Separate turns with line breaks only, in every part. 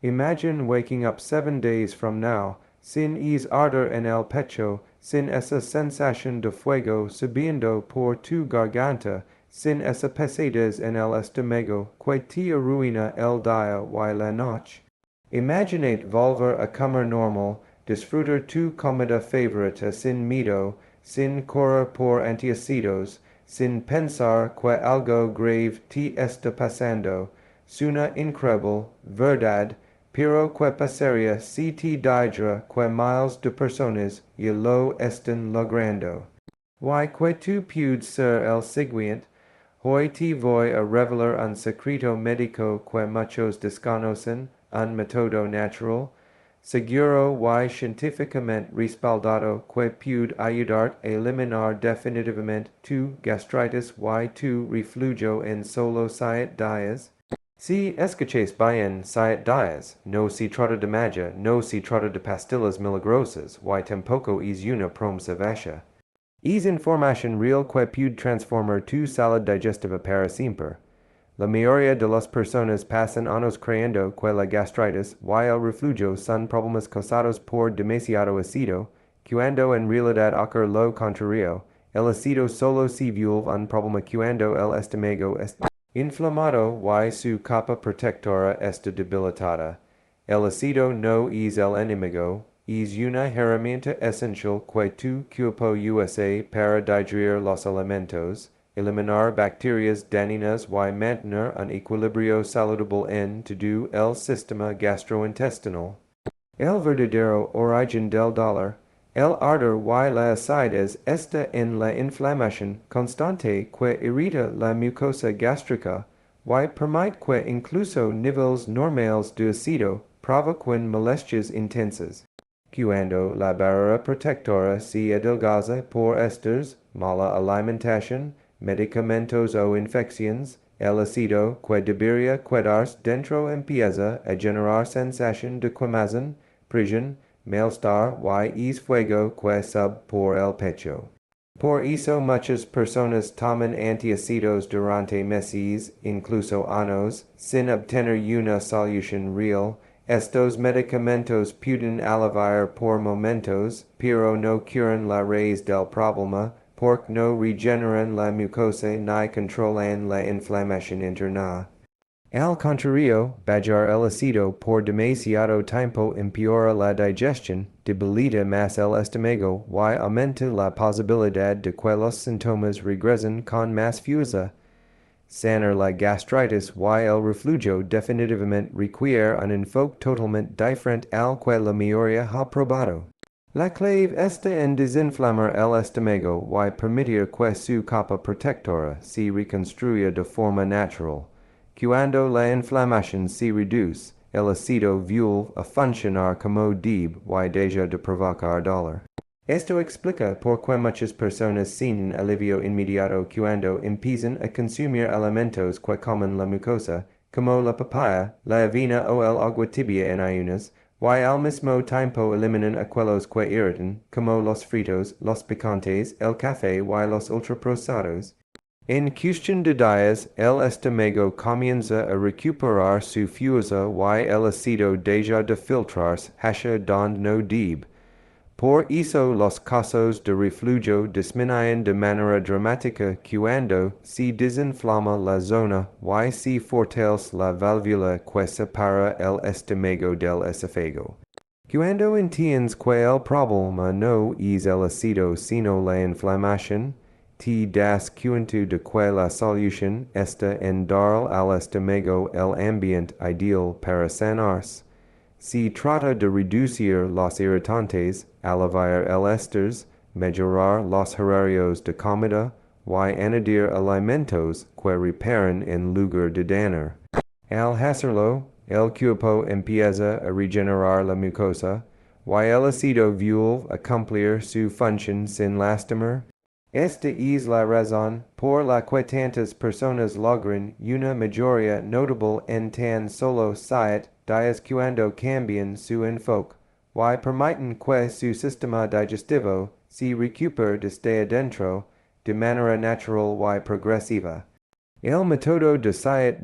Imagine waking up 7 days from now, sin es ardor en el pecho, sin esa sensación de fuego subiendo por tu garganta, sin esa pesadez en el estómago que te arruina el día y la noche. Imaginate volver a comer normal, disfrutar tu comida favorita sin miedo, sin correr por antiácidos, sin pensar que algo grave te está pasando, una increíble verdad, pero que pasaría si te dijera que miles de personas y lo están logrando. Y que tú puedes ser el siguiente. Hoy te voy a revelar un secreto médico que muchos desconocen, un método natural, seguro y científicamente respaldado que puede ayudarte a eliminar definitivamente tu gastritis y tu reflujo en solo 7 días. Si escuchas bien 7 días, no se trata de magia, no se trata de pastillas milagrosas, y tampoco es una promesa vacía. Es información real que puede transformar tu salud digestiva para siempre. La mayoría de las personas pasan años creyendo que la gastritis y el reflujo son problemas causados por demasiado ácido, cuando en realidad ocurre lo contrario. El ácido solo se vuelve un problema cuando el estómago está inflamado y su capa protectora está debilitada. El ácido no es el enemigo, es una herramienta esencial que tu cuerpo usa para digerir los alimentos, eliminar bacterias dañinas y mantener un equilibrio saludable en todo el sistema gastrointestinal. El verdadero origen del dolor, el ardor y la acidez está en la inflamación constante que irrita la mucosa gástrica y permite que incluso niveles normales de ácido provoquen molestias intensas. Cuando la barrera protectora se adelgaza por estrés, mala alimentación, medicamentos o infecciones, el ácido que debería quedarse dentro empieza a generar sensación de quemazón, presión, malestar y es fuego que sube por el pecho. Por eso muchas personas toman antiácidos durante meses, incluso años, sin obtener una solución real. Estos medicamentos pueden aliviar por momentos, pero no curan la raíz del problema, porque no regeneran la mucosa ni controlan la inflamación interna. Al contrario, bajar el ácido por demasiado tiempo empeora la digestión, debilita más el estómago y aumenta la posibilidad de que los síntomas regresen con más fuerza. Sanar la gastritis y el reflujo definitivamente requiere un enfoque totalmente diferente al que la mayoría ha probado. La clave está en desinflamar el estómago y permitir que su capa protectora se reconstruya de forma natural. Cuando la inflamación se reduce, el ácido vuelve a funcionar como debe y deja de provocar dolor. Esto explica por qué muchas personas sienten alivio inmediato cuando empiezan a consumir alimentos que comen la mucosa, como la papaya, la avena o el agua tibia en ayunas, y al mismo tiempo eliminan aquellos que irritan, como los fritos, los picantes, el café y los ultraprocesados. En cuestión de días, el estómago comienza a recuperar su fuerza y el ácido deja de filtrarse hacia donde no debe. Por eso los casos de reflujo disminuyen de manera dramática cuando se desinflama la zona y se fortalece la válvula que separa el estómago del esófago. Cuando entiendes que el problema no es el ácido sino la inflamación, te das cuenta de que la solución está en dar al estómago el ambiente ideal para sanarse. Se trata de reducir los irritantes, aliviar el estrés, mejorar los horarios de comida, y añadir alimentos que reparen en lugar de dañar. Al hacerlo, el cuerpo empieza a regenerar la mucosa, y el ácido vuelve a cumplir su función sin lastimar. Esta es la razón por la que tantas personas logran una mejoría notable en tan solo 7 días cuando cambian su enfoque, y permiten que su sistema digestivo se recupere desde adentro de manera natural y progresiva. El método de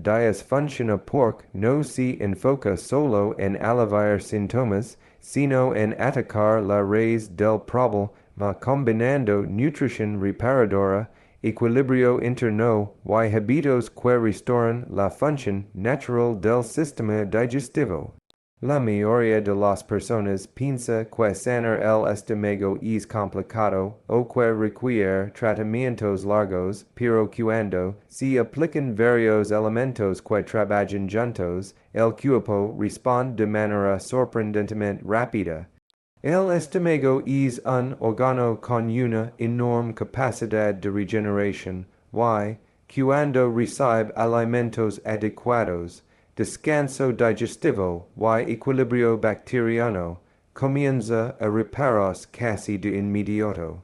Días funciona porque no se enfoca solo en aliviar síntomas, sino en atacar la raíz del problema combinando nutrición reparadora, equilibrio interno y hábitos que restauran la función natural del sistema digestivo. La mayoría de las personas piensa que sanar el estómago es complicado o que requiere tratamientos largos, pero cuando se aplican varios elementos que trabajan juntos, el cuerpo responde de manera sorprendentemente rápida. El estómago es un órgano con una enorme capacidad de regeneración, y, cuando recibe alimentos adecuados, descanso digestivo y equilibrio bacteriano, comienza a repararse casi de inmediato.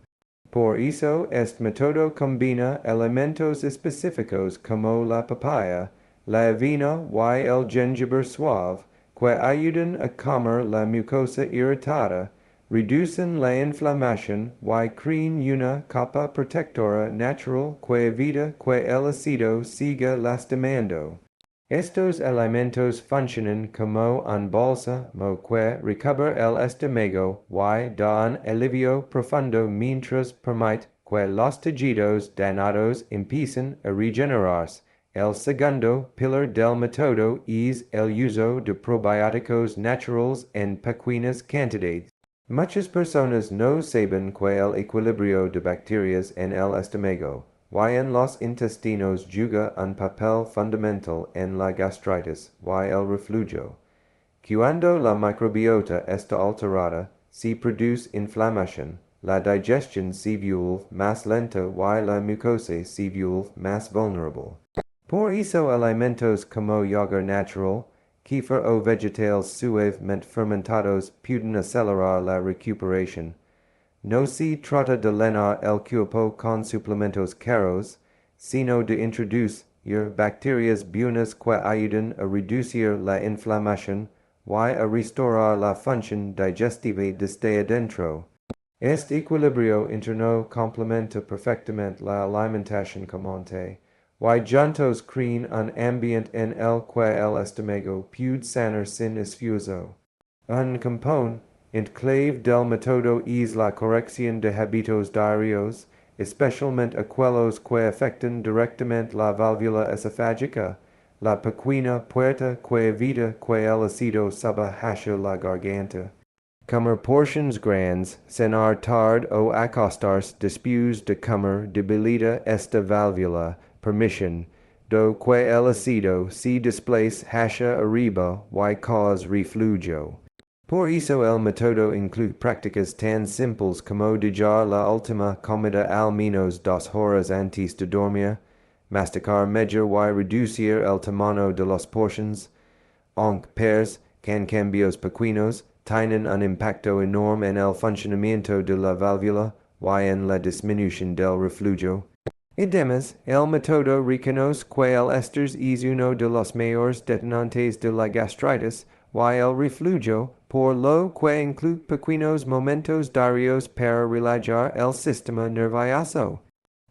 Por eso, este método combina elementos específicos como la papaya, la avena y el jengibre suave, que ayudan a calmar la mucosa irritada, reducen la inflamación y crean una capa protectora natural que evita que el ácido siga lastimando. Estos elementos funcionan como un bálsamo que recubre el estómago y da un alivio profundo mientras permite que los tejidos dañados empiecen a regenerarse. El segundo pilar del método es el uso de probióticos naturales en pequeñas cantidades. Muchas personas no saben que el equilibrio de bacterias en el estómago y en los intestinos juega un papel fundamental en la gastritis y el reflujo. Cuando la microbiota está alterada, se produce inflamación, la digestión se vuelve más lenta y la mucosa se vuelve más vulnerable. Por eso alimentos como yogur natural, kefir o vegetales suavemente fermentados pueden acelerar la recuperación. No se trata de llenar el cuerpo con suplementos caros, sino de introducir bacterias buenas que ayudan a reducir la inflamación y a restaurar la función digestiva desde adentro. Este equilibrio interno complementa perfectamente la alimentación común, y juntos crean un ambiente en el que el estómago puede sanar sin esfuerzo. Un componente clave del método es la corrección de hábitos diarios, especialmente aquellos que afectan directamente la válvula esofágica, la pequeña puerta que evita que el ácido suba hacia la garganta. Comer porciones grandes, cenar tarde o acostarse después de comer debilita esta válvula, permisión, do que el ácido se desplace hacia arriba y cause reflujo. Por eso el método incluye prácticas tan simples como dejar la última comida al menos 2 horas antes de dormir, masticar mejor y reducir el tamaño de las porciones, aunque pers can cambios pequeños tienen un impacto enorme en el funcionamiento de la válvula y en la disminución del reflujo. Además, el método reconoce que el estrés es uno de los mayores detonantes de la gastritis y el reflujo, por lo que incluye pequeños momentos diarios para relajar el sistema nervioso.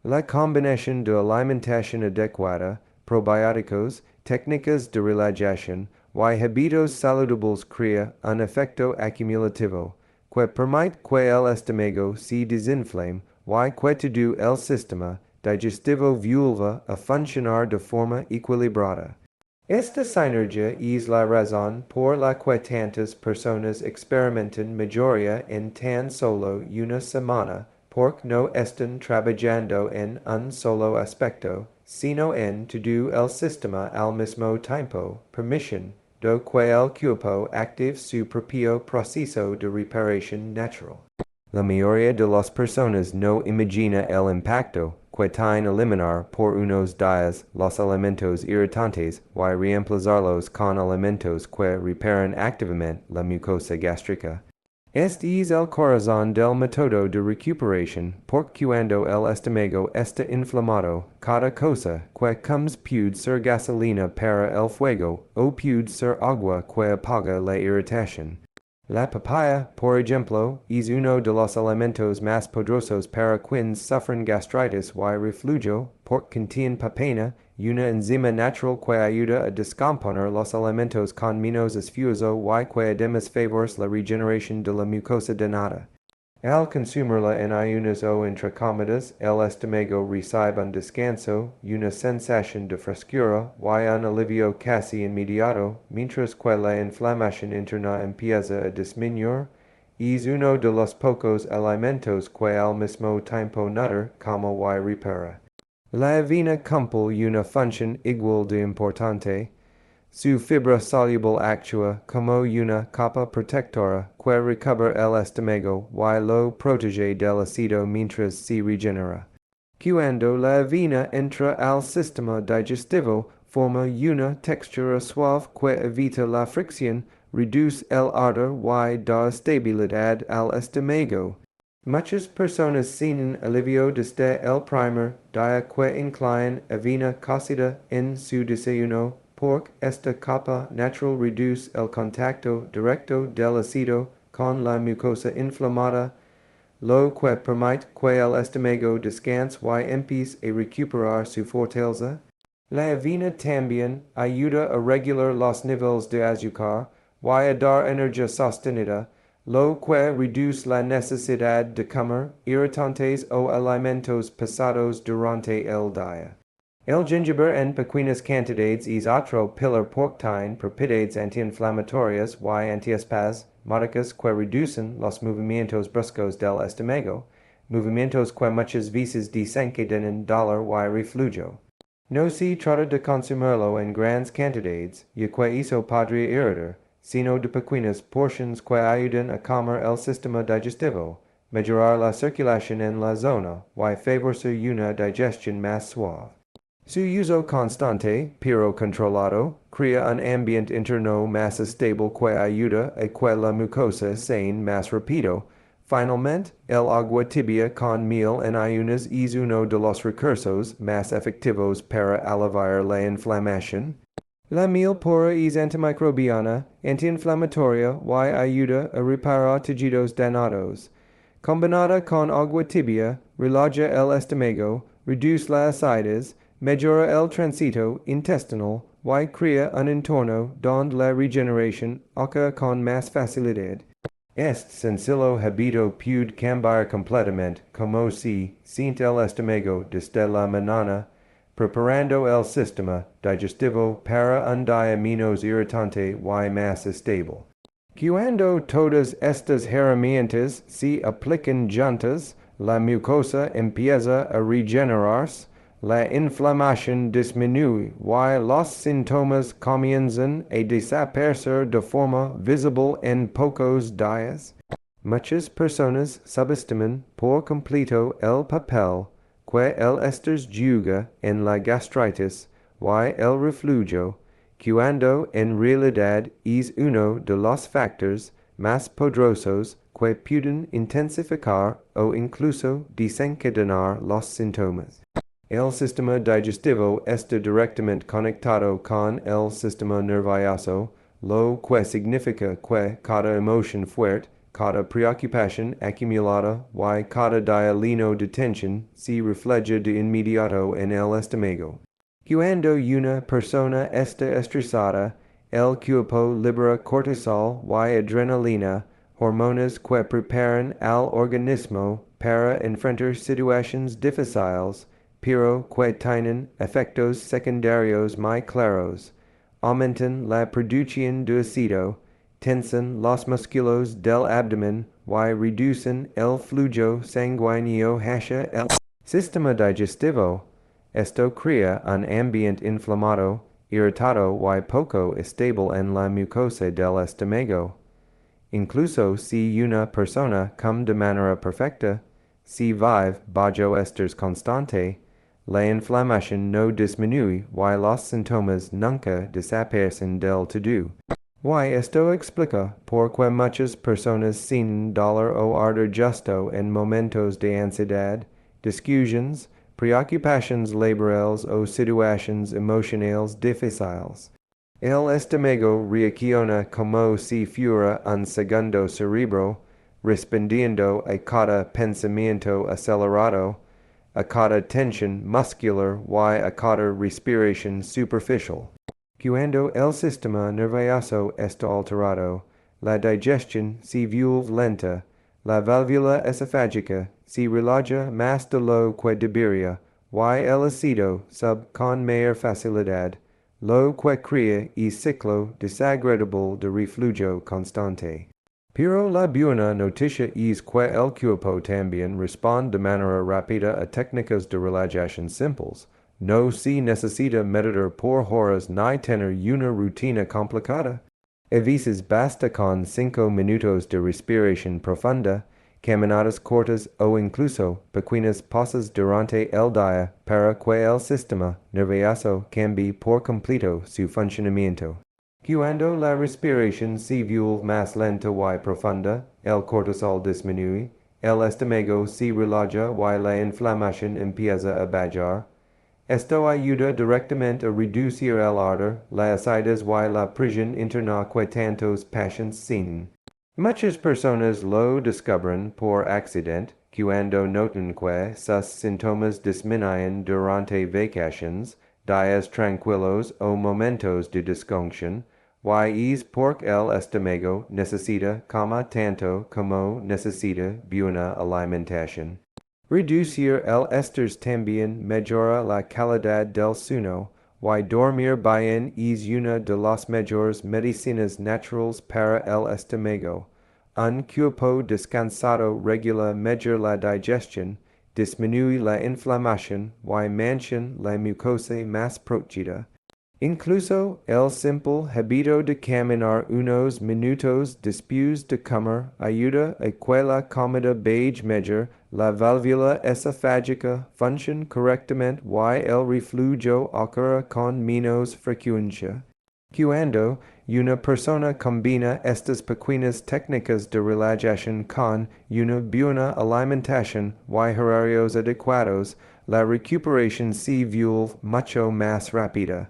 La combinación de alimentación adecuada, probióticos, técnicas de relajación y hábitos saludables crea un efecto acumulativo, que permite que el estómago se desinflame y que todo el sistema digestivo vuelva a funcionar de forma equilibrada. Esta sinergia es la razón por la que tantas personas experimentan mejoría en tan solo una semana, porque no están trabajando en un solo aspecto, sino en todo el sistema al mismo tiempo, permisión, do que el cuerpo active su propio proceso de reparación natural. La mayoría de las personas no imagina el impacto que tiene eliminar por unos días los alimentos irritantes y reemplazarlos con alimentos que reparan activamente la mucosa gástrica. Este es el corazón del método de recuperación, porque cuando el estómago está inflamado, cada cosa que comes puede ser gasolina para el fuego o puede ser agua que apaga la irritación. La papaya, por ejemplo, es uno de los alimentos más poderosos para quienes sufren gastritis y reflujo, porque contiene papaina, una enzima natural que ayuda a descomponer los alimentos con menos esfuerzo y que además favores la regeneración de la mucosa dentada. Al consumirla en ayunas o entre comidas, el estómago recibe un descanso, una sensación de frescura y un alivio casi inmediato, mientras que la inflamación interna empieza a disminuir. Es uno de los pocos alimentos que al mismo tiempo nutre como y repara. La avena cumple una función igual de importante. Su fibra soluble actúa como una capa protectora que recubre el estómago y lo protege del ácido mientras se regenera. Cuando la avena entra al sistema digestivo, forma una textura suave que evita la fricción, reduce el ardor y da estabilidad al estómago. Muchas personas tienen alivio desde el primer día que incluyen avena cocida en su desayuno, porque esta capa natural reduce el contacto directo del ácido con la mucosa inflamada, lo que permite que el estómago descanse y empiece a recuperar su fortaleza. La avena también ayuda a regular los niveles de azúcar y a dar energía sostenida, lo que reduce la necesidad de comer irritantes o alimentos pesados durante el día. El jengibre en pequeñas cantidades es otro pilar porque tiene propiedades antiinflamatorias y antiespasmódicas que reducen los movimientos bruscos del estómago, movimientos que muchas veces desencadenan dolor y reflujo. No se trata de consumirlo en grandes cantidades, ya que eso podría irritar, sino de pequeñas porciones que ayudan a calmar el sistema digestivo, mejorar la circulación en la zona y favorecer una digestión más suave. Su uso constante, pero controlado, crea un ambiente interno más estable que ayuda a que la mucosa sane más rápido. Finalmente, el agua tibia con miel en ayunas es uno de los recursos más efectivos para aliviar la inflamación. La miel pura es antimicrobiana, antiinflamatoria y ayuda a reparar tejidos dañados. Combinada con agua tibia, relaja el estómago, reduce la acidez, mejora el tránsito intestinal y crea un entorno donde la regeneración ocurre con más facilidad. Este sencillo hábito puede cambiar completamente como se siente el estómago desde la mañana, preparando el sistema digestivo para un día menos irritante y más estable. Cuando todas estas herramientas se aplican juntas, la mucosa empieza a regenerarse, la inflamación disminuye y los síntomas comienzan a desaparecer de forma visible en pocos días. Muchas personas subestiman por completo el papel que el estrés juega en la gastritis y el reflujo, cuando en realidad es uno de los factores más poderosos que pueden intensificar o incluso desencadenar los síntomas. El sistema digestivo está directamente conectado con el sistema nervioso, lo que significa que cada emoción fuerte, cada preocupación acumulada y cada día lleno de tensión se refleja de inmediato en el estómago. Cuando una persona está estresada, el cuerpo libera cortisol y adrenalina, hormonas que preparan al organismo para enfrentar situaciones difíciles, pero que tienen efectos secundarios muy claros. Aumentan la producción de ácido, tensan los músculos del abdomen y reducen el flujo sanguíneo hacia el sistema digestivo. Esto crea un ambiente inflamado, irritado y poco estable en la mucosa del estómago. Incluso si una persona come de manera perfecta, si vive bajo estrés constante, la inflamación no disminuye y los síntomas nunca desaparecen del todo. Y esto explica por qué muchas personas sienten dolor o ardor justo en momentos de ansiedad, discusiones, preocupaciones laborales o situaciones emocionales difíciles. El estómago reacciona como si fuera un segundo cerebro, respondiendo a cada pensamiento acelerado, acata tension muscular, y acata respiration superficial. Cuando el sistema nervioso está alterado, la digestión se vuelve lenta, la válvula esofágica se relaja más de lo que debería, y el ácido sube con mayor facilidad, lo que crea un ciclo desagradable de reflujo constante. Pero la buena noticia es que el cuerpo también responde de manera rápida a técnicas de relajación simples. No se necesita meditar por horas ni tener una rutina complicada. A veces basta con 5 minutos de respiración profunda, caminadas cortas o incluso pequeñas pausas durante el día para que el sistema nervioso cambie por completo su funcionamiento. Cuando la respiración se vuelve más lenta y profunda, el cortisol disminuye, el estómago se relaja y la inflamación empieza a bajar. Esto ayuda directamente a reducir el ardor, la acidez y la presión interna que tantos pacientes sienten. Muchas personas lo descubren por accidente cuando notan que sus síntomas disminuyen durante vacaciones, días tranquilos o momentos de desconexión, y es porque el estómago necesita cama tanto como necesita buena alimentación. Reducir el estrés también mejora la calidad del sueño, y dormir bien es una de las mejores medicinas naturales para el estómago. Un cuerpo descansado regula mejor la digestión, disminuye la inflamación y mantiene la mucosa más protegida. Incluso el simple hábito de caminar unos minutos después de comer ayuda a que la comida vaya mejor, la válvula esofágica funcione correctamente y el reflujo ocurra con menos frecuencia. Cuando una persona combina estas pequeñas técnicas de relajación con una buena alimentación y horarios adecuados, la recuperación se vuelve mucho más rápida.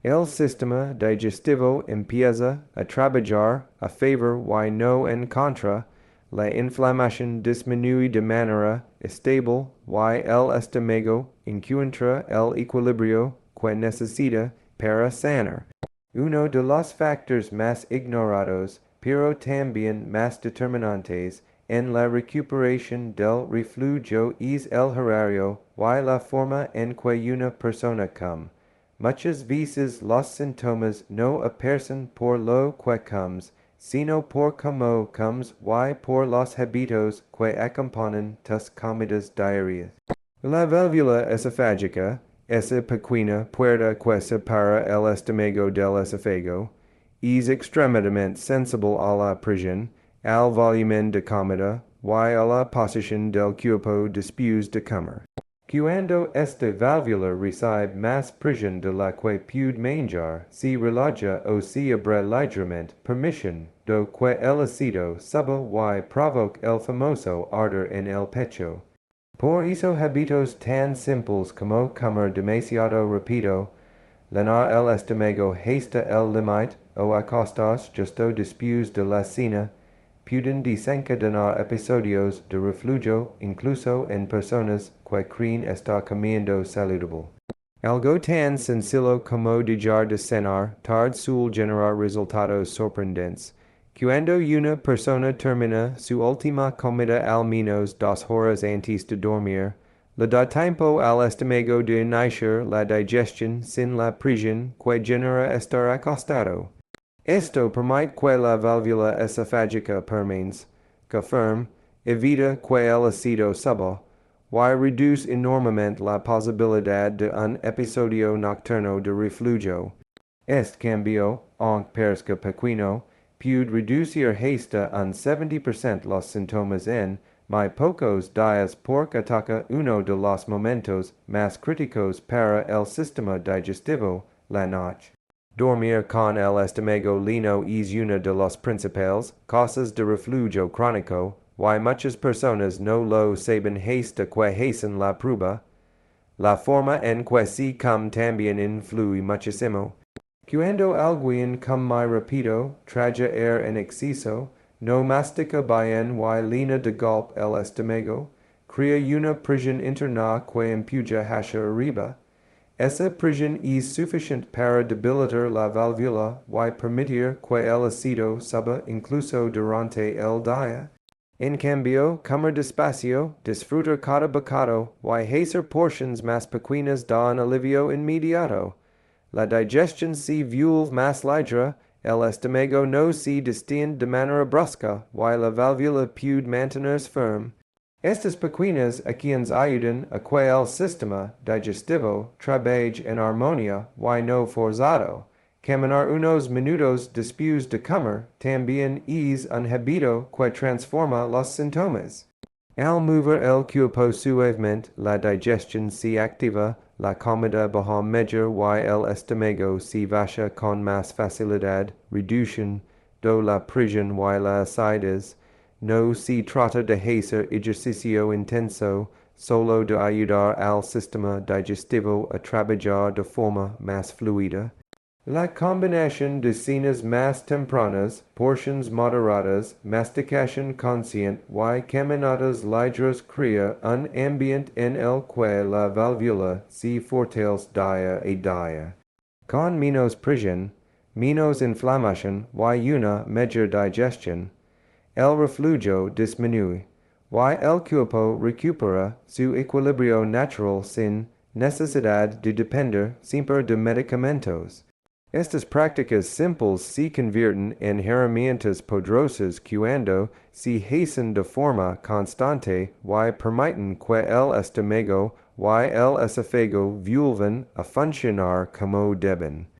El sistema digestivo empieza a trabajar a favor y no en contra, la inflamación disminuye de manera estable y el estómago encuentra el equilibrio que necesita para sanar. Uno de los factores más ignorados, pero también más determinantes, en la recuperación del reflujo es el horario y la forma en que una persona come. Muchas veces los síntomas no aparecen por lo que comes, sino por cómo comes y por los hábitos que acompañan tus comidas diarias. La válvula esofágica, esa pequeña puerta que separa el estómago del esófago, es extremadamente sensible a la presión, al volumen de comida y a la posición del cuerpo después de comer. Cuando esta válvula recibe más presión de la que puede manjar, se relaja o se abre ligeramente, permitiendo que el ácido suba y provoque el famoso ardor en el pecho. Por eso hábitos tan simples como comer demasiado rápido, llenar el estómago hasta el límite o acostarse justo después de la cena, pueden desencadenar episodios de reflujo incluso en personas que creen estar comiendo saludable. Algo tan sencillo como dejar de cenar tarde suele generar resultados sorprendentes. Cuando una persona termina su última comida al menos 2 horas antes de dormir, le da tiempo al estómago de iniciar la digestión sin la presión que genera estar acostado. Esto permite que la válvula esofágica permanezca firme, evita que el ácido suba, y reduce enormemente la posibilidad de un episodio nocturno de reflujo. Este cambio, aunque parezca pequeño, puede reducir hasta un 70% los síntomas en muy pocos días porque ataca uno de los momentos más críticos para el sistema digestivo, la noche. Dormir con el estómago lleno es una de las principales causas de reflujo crónico, y muchas personas no lo saben hasta que hacen la prueba. La forma en que se come también influye muchísimo. Cuando alguien come muy rápido, traga aire en exceso, no mastica bien y llena de golpe el estómago, crea una prisión interna que empuja hacia arriba. Esa prisión es suficiente para debilitar la válvula y permitir que el ácido suba incluso durante el día. En cambio, comer despacio, disfrutar cada bocado y hacer porciones más pequeñas da un alivio inmediato. La digestión se vuelve más ligera, el estómago no se distiende de manera brusca y la válvula puede mantenerse firme. Estas pequeñas acciones ayudan a que el sistema digestivo trabaje en armonía y no forzado. Caminar unos minutos después de comer también es un hábito que transforma los síntomas. Al mover el cuerpo suavemente, la digestión se activa, la comida baja mejor y el estómago se vacía con más facilidad, reduciendo la presión y la acidez. No se trata de hacer ejercicio intenso, solo de ayudar al sistema digestivo a trabajar de forma más fluida. La combinación de cenas más tempranas, porciones moderadas, masticación consciente y caminatas ligeras crea un ambiente en el que la válvula se fortalece día a día. Con menos presión, menos inflamación y una mejor digestión, el reflujo disminuye, y el cuerpo recupera su equilibrio natural sin necesidad de depender siempre de medicamentos. Estas prácticas simples se convierten en herramientas poderosas cuando se hacen de forma constante y permiten que el estómago y el esófago vuelvan a funcionar como deben.